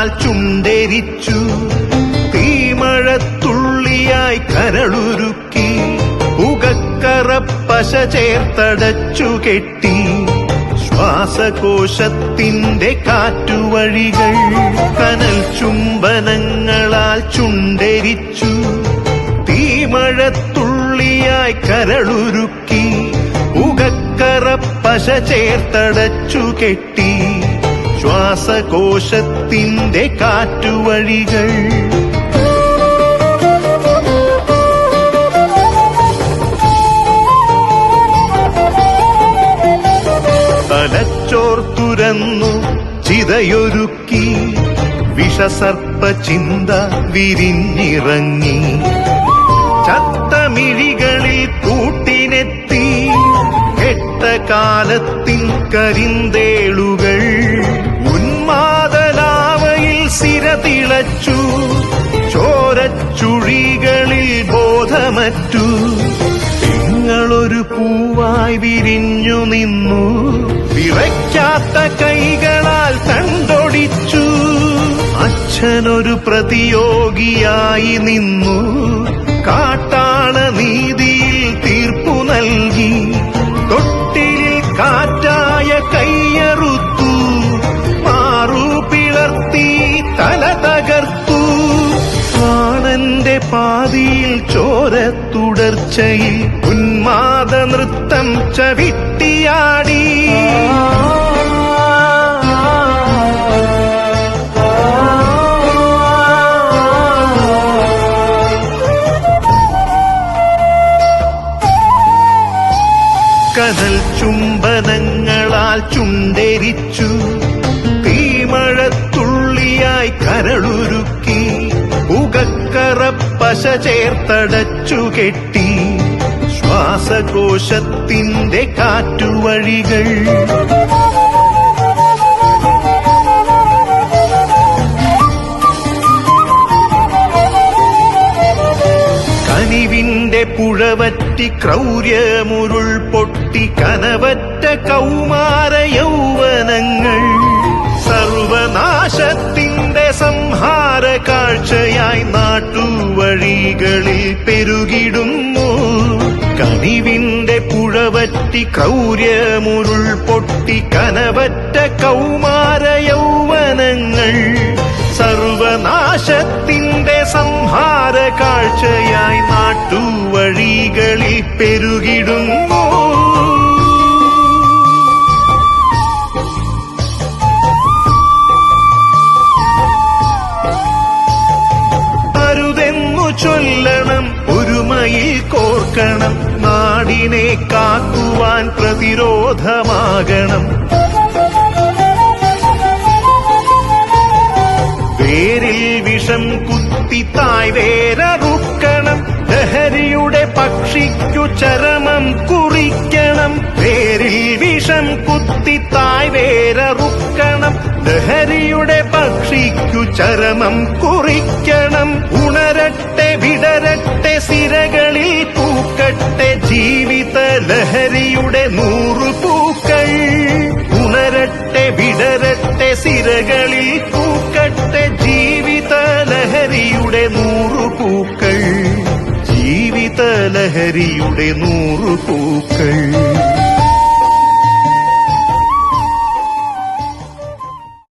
ചുംബനങ്ങളാൽ ചുണ്ടെരിച്ചു. തീമഴത്തുള്ളിയായി കരളുരുക്കി പുകക്കറപ്പശ ചേർത്തടച്ചു കെട്ടി. ശ്വാസകോശത്തിന്റെ കാറ്റുവഴികൾ കനൽ ചുംബനങ്ങളാൽ ചുണ്ടെരിച്ചു. തീമഴത്തുള്ളിയായി കരളുരുക്കി പുകക്കറപ്പശ ചേർത്തടച്ചു കെട്ടി. ശ്വാസകോശത്തിന്റെ കാറ്റുവഴികൾ തലച്ചോർ തുരന്നു ചിതയൊരുക്കി. വിഷസർപ്പ ചിന്ത വിരിഞ്ഞിറങ്ങി. ചത്തമിഴികളിൽ കൂട്ടിനെത്തി. കെട്ട കാലത്തിൻ കരിന്തേളുകൾ ഉന്മാദലാവയിൽ സിരതിളച്ചു. ചോരച്ചുഴികളിൽ ബോധമറ്റു. നിങ്ങളൊരു പൂവായി വിരിഞ്ഞു നിന്നു. വിറയ്ക്കാത്ത കൈകളാൽ തണ്ടൊടിച്ചു. അച്ഛനൊരു പ്രതിയോഗിയായി നിന്നു. കാട്ടാള നീതിയിൽ തീർപ്പു നൽകി. തൊട്ടിലിൽ കാറ്റായ കൈയറുത്തു. മാറു പിളർത്തി തല തകർത്തു. പ്രാണന്റെ പാതിയിൽ ചോരത്തുടർച്ചയിൽ ഉന്മാദ നൃത്തം ചവിട്ടിയാടി. കനൽ ചുംബനങ്ങളാൽ ചുണ്ടെരിച്ചു. തീമഴത്തുള്ളിയായി കരളുരുക്കി പുകക്കറപ്പശ ചേർത്തടച്ചു കെട്ടി. ശ്വാസകോശത്തിന്റെ കാറ്റുവഴികൾ കനിവിന്റെ പുഴവറ്റി ക്രൗര്യമുരുൾ പൊട്ടി. കനവറ്റ കൗമാര യൗവനങ്ങൾ സർവനാശത്തിന്റെ സംഹാര കാഴ്ചയായി നാട്ടുവഴികളിൽ പെരുകിടുന്നു. കനിവിന്റെ പുഴവറ്റി ക്രൗര്യമുരുൾ പൊട്ടി. കനവറ്റ കൗമാര യൗവനങ്ങൾ സർവനാശത്തിന്റെ സംഹാര കാഴ്ചയായി നാട്ടുവഴികളിൽ പെരുകിടുന്നു. അരുതെന്നു ചൊല്ലണം, ഒരുമയിൽ കോർക്കണം. നാടിനെ കാക്കുവാൻ പ്രതിരോധമാകണം. വേരിൽ വിഷം കുത്തി തായ് വേരറുക്കണം. ലഹരിയുടെ പക്ഷിക്കു ചരമം കുറിക്കണം. വേരിൽ വിഷം കുത്തി തായ് വേരറുക്കണം. ലഹരിയുടെ പക്ഷിക്കു ചരമം കുറിക്കണം. ഉണരട്ടെ വിടരട്ടെ സിരകളിൽ പൂക്കട്ടെ ജീവിത ലഹരിയുടെ 100 പൂക്കൾ. ഉണരട്ടെ വിടരട്ടെ സിരകളിൽ പൂക്കട്ടെ ജീവിത ലഹരിയുടെ 100 പൂക്കൾ. ജീവിത ലഹരിയുടെ 100 പൂക്കൾ.